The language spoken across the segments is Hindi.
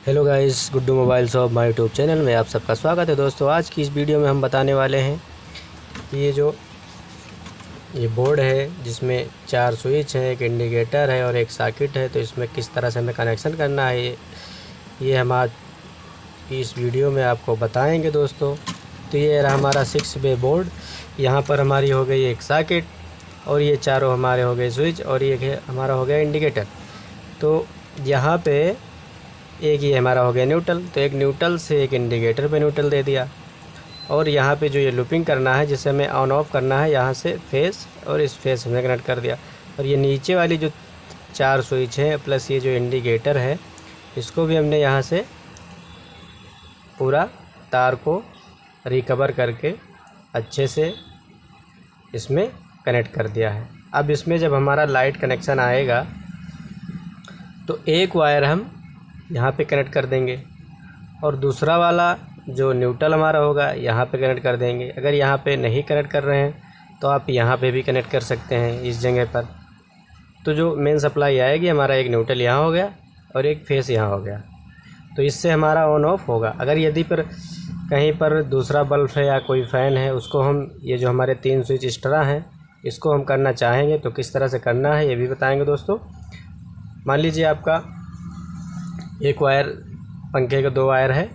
Hello guys, Guddu mobile shop my YouTube channel में आप सबका स्वागत है। दोस्तों, आज की इस वीडियो में हम बताने वाले हैं कि ये बोर्ड है जिसमें 4 स्विच हैं, एक इंडिकेटर है और एक सॉकेट है। तो इसमें किस तरह से हमें कनेक्शन करना है ये हम आज की इस वीडियो में आपको बताएंगे दोस्तों। तो ये रहा हमारा 6 वे बोर्ड। यहाँ पर हमारी हो गई एक सॉकेट और ये चारों हमारे हो गए स्विच और ये हमारा हो गया इंडिकेटर। तो यहाँ पे एक ये हमारा हो गया न्यूट्रल, तो एक न्यूट्रल से एक इंडिकेटर पे न्यूट्रल दे दिया। और यहाँ पे जो ये लूपिंग करना है, जिसे हमें ऑन ऑफ करना है, यहाँ से फेस और इस फेस में कनेक्ट कर दिया। और ये नीचे वाली जो 4 स्विच हैं प्लस ये जो इंडिकेटर है, इसको भी हमने यहाँ से पूरा तार को रिकवर करके अच्छे से इसमें कनेक्ट कर दिया है। अब इसमें जब हमारा लाइट कनेक्शन आएगा तो एक वायर हम यहाँ पे कनेक्ट कर देंगे और दूसरा वाला जो न्यूट्रल हमारा होगा यहाँ पे कनेक्ट कर देंगे। अगर यहाँ पे नहीं कनेक्ट कर रहे हैं तो आप यहाँ पे भी कनेक्ट कर सकते हैं इस जगह पर। तो जो मेन सप्लाई आएगी, हमारा एक न्यूट्रल यहाँ हो गया और एक फेस यहाँ हो गया। तो इससे हमारा ऑन ऑफ होगा। अगर यदि पर कहीं पर दूसरा बल्ब है या कोई फ़ैन है, उसको हम ये जो हमारे 3 स्विच एक्स्ट्रा हैं इसको हम करना चाहेंगे तो किस तरह से करना है ये भी बताएँगे दोस्तों। मान लीजिए आपका एक वायर, पंखे के 2 वायर है,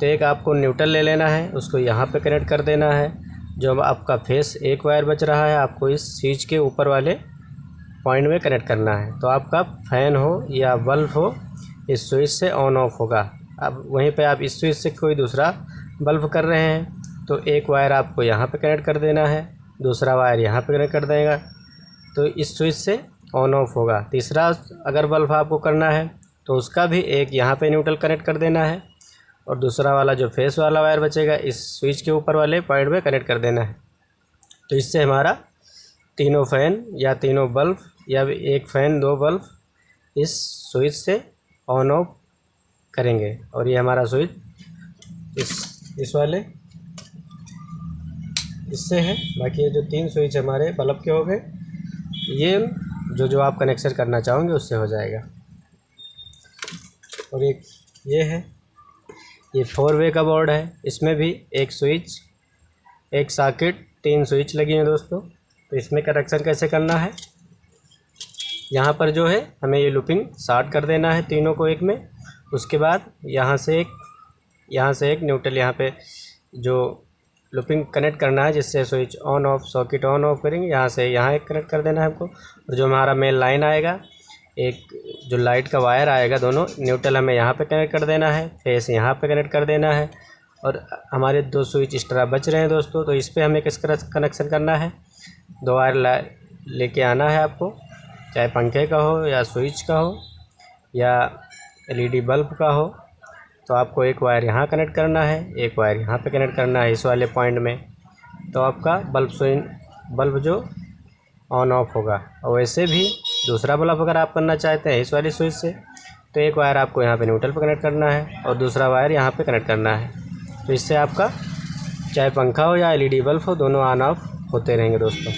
तो एक आपको न्यूट्रल ले लेना है, उसको यहाँ पे कनेक्ट कर देना है। जो आपका फेस एक वायर बच रहा है, आपको इस स्विच के ऊपर वाले पॉइंट में कनेक्ट करना है। तो आपका फ़ैन हो या बल्ब हो, इस स्विच से ऑन ऑफ होगा। अब वहीं पे आप इस स्विच से कोई दूसरा बल्ब कर रहे हैं तो एक वायर आपको यहाँ पे कनेक्ट कर देना है, दूसरा वायर यहाँ पे कनेक्ट कर देगा, तो इस स्विच से ऑन ऑफ होगा। तीसरा अगर बल्ब आपको करना है तो उसका भी एक यहाँ पे न्यूट्रल कनेक्ट कर देना है और दूसरा वाला जो फेस वाला वायर बचेगा इस स्विच के ऊपर वाले पॉइंट में कनेक्ट कर देना है। तो इससे हमारा तीनों फ़ैन या तीनों बल्ब या एक फ़ैन 2 बल्ब इस स्विच से ऑन ऑफ करेंगे। और ये हमारा स्विच इस वाले इससे है। बाकी ये जो 3 स्विच हमारे बल्ब के हो गए, ये जो आप कनेक्शन करना चाहोगे उससे हो जाएगा। और एक ये है, ये 4 वे का बोर्ड है। इसमें भी एक स्विच, एक सॉकेट, 3 स्विच लगी हैं दोस्तों। तो इसमें कनेक्शन कैसे करना है, यहाँ पर जो है हमें ये लूपिंग शॉर्ट कर देना है तीनों को एक में। उसके बाद यहाँ से एक न्यूट्रल यहाँ पे जो लूपिंग कनेक्ट करना है, जिससे switch on off, socket on off करेंगे, यहाँ से यहाँ एक कनेक्ट कर देना है हमको। और जो हमारा मेन लाइन आएगा, एक जो लाइट का वायर आएगा, दोनों न्यूट्रल हमें यहाँ पे कनेक्ट कर देना है, फेस यहाँ पे कनेक्ट कर देना है। और हमारे 2 स्विच एक्स्ट्रा बच रहे हैं दोस्तों, तो इस पे हमें किस तरह कनेक्शन करना है, 2 वायर लेके आना है आपको, चाहे पंखे का हो या स्विच का हो या LED बल्ब का हो। तो आपको एक वायर यहाँ कनेक्ट करना है, एक वायर यहाँ पे कनेक्ट करना है इस वाले पॉइंट में। तो आपका बल्ब जो ऑन ऑफ होगा। और वैसे भी दूसरा बल्ब अगर आप करना चाहते हैं इस वाली स्विच से, तो एक वायर आपको यहाँ पे न्यूट्रल पे कनेक्ट करना है और दूसरा वायर यहाँ पे कनेक्ट करना है। तो इससे आपका चाहे पंखा हो या LED बल्ब हो, दोनों ऑन ऑफ होते रहेंगे दोस्तों।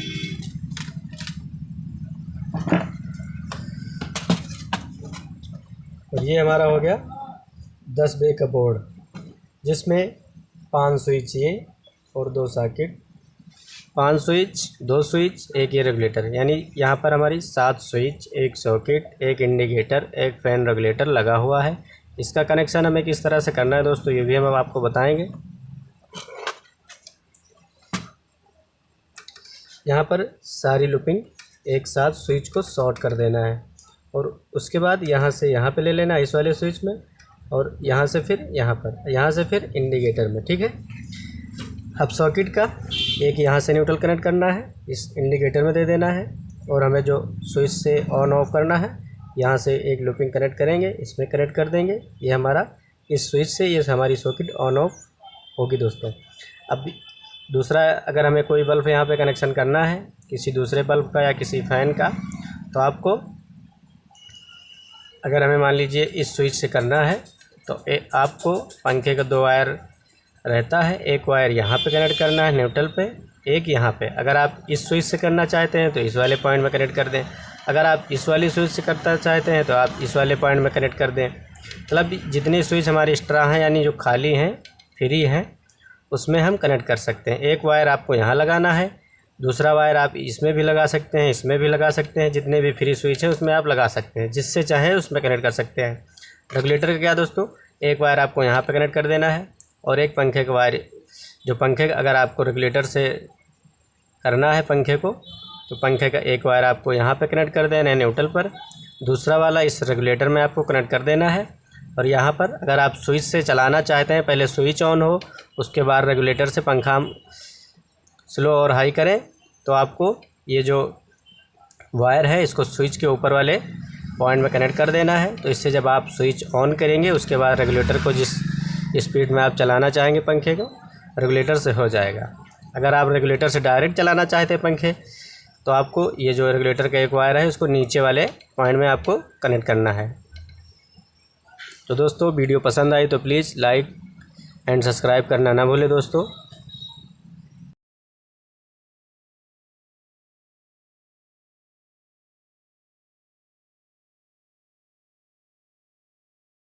और ये हमारा हो गया 10 वे का बोर्ड, जिसमें 5 स्विच ये और 2 सॉकेट, 5 स्विच, 2 स्विच, एक ये रेगुलेटर, यानी यहाँ पर हमारी 7 स्विच, एक सॉकेट, एक इंडिकेटर, एक फ़ैन रेगुलेटर लगा हुआ है। इसका कनेक्शन हमें किस तरह से करना है दोस्तों, ये भी हम आपको बताएंगे। यहाँ पर सारी लूपिंग एक साथ स्विच को शॉर्ट कर देना है और उसके बाद यहाँ से यहाँ पे ले लेना है इस वाले स्विच में, और यहाँ से फिर यहाँ पर, यहाँ से फिर इंडिकेटर में, ठीक है। अब सॉकेट का एक यहाँ से न्यूट्रल कनेक्ट करना है, इस इंडिकेटर में दे देना है। और हमें जो स्विच से ऑन ऑफ करना है, यहाँ से एक लूपिंग कनेक्ट करेंगे, इसमें कनेक्ट कर देंगे। ये हमारा इस स्विच से ये हमारी सॉकेट ऑन ऑफ होगी दोस्तों। अब दूसरा, अगर हमें कोई बल्ब यहाँ पे कनेक्शन करना है, किसी दूसरे बल्ब का या किसी फ़ैन का, तो आपको, अगर हमें मान लीजिए इस स्विच से करना है, तो आपको पंखे का 2 वायर रहता है, एक वायर यहाँ पे कनेक्ट करना है न्यूट्रल पे, एक यहाँ पे। अगर आप इस स्विच से करना चाहते हैं तो इस वाले पॉइंट में कनेक्ट कर दें। अगर आप इस वाली स्विच से करना चाहते हैं तो आप इस वाले पॉइंट में कनेक्ट कर दें। मतलब जितनी स्विच हमारी एक्स्ट्रा हैं यानी जो खाली हैं फ्री हैं उसमें हम कनेक्ट कर सकते हैं। एक वायर आपको यहाँ लगाना है, दूसरा वायर आप इसमें भी लगा सकते हैं, इसमें भी लगा सकते हैं, जितने भी फ्री स्विच है उसमें आप लगा सकते हैं, जिससे चाहे उसमें कनेक्ट कर सकते हैं। रेगुलेटर का क्या दोस्तों, एक वायर आपको यहाँ पे कनेक्ट कर देना है और एक पंखे का वायर, जो पंखे का अगर आपको रेगुलेटर से करना है पंखे को तो पंखे का एक वायर आपको यहाँ पे कनेक्ट कर देना है न्यूट्रल पर, दूसरा वाला इस रेगुलेटर में आपको कनेक्ट कर देना है। और यहाँ पर अगर आप स्विच से चलाना चाहते हैं, पहले स्विच ऑन हो उसके बाद रेगुलेटर से पंखा हम स्लो और हाई करें तो आपको ये जो वायर है इसको स्विच के ऊपर वाले पॉइंट में कनेक्ट कर देना है। तो इससे जब आप स्विच ऑन करेंगे उसके बाद रेगुलेटर को जिस स्पीड में आप चलाना चाहेंगे पंखे को रेगुलेटर से हो जाएगा। अगर आप रेगुलेटर से डायरेक्ट चलाना चाहते हैं पंखे तो आपको ये जो रेगुलेटर का एक वायर है उसको नीचे वाले पॉइंट में आपको कनेक्ट करना है। तो दोस्तों वीडियो पसंद आई तो प्लीज़ लाइक एंड सब्सक्राइब करना ना भूलें दोस्तों।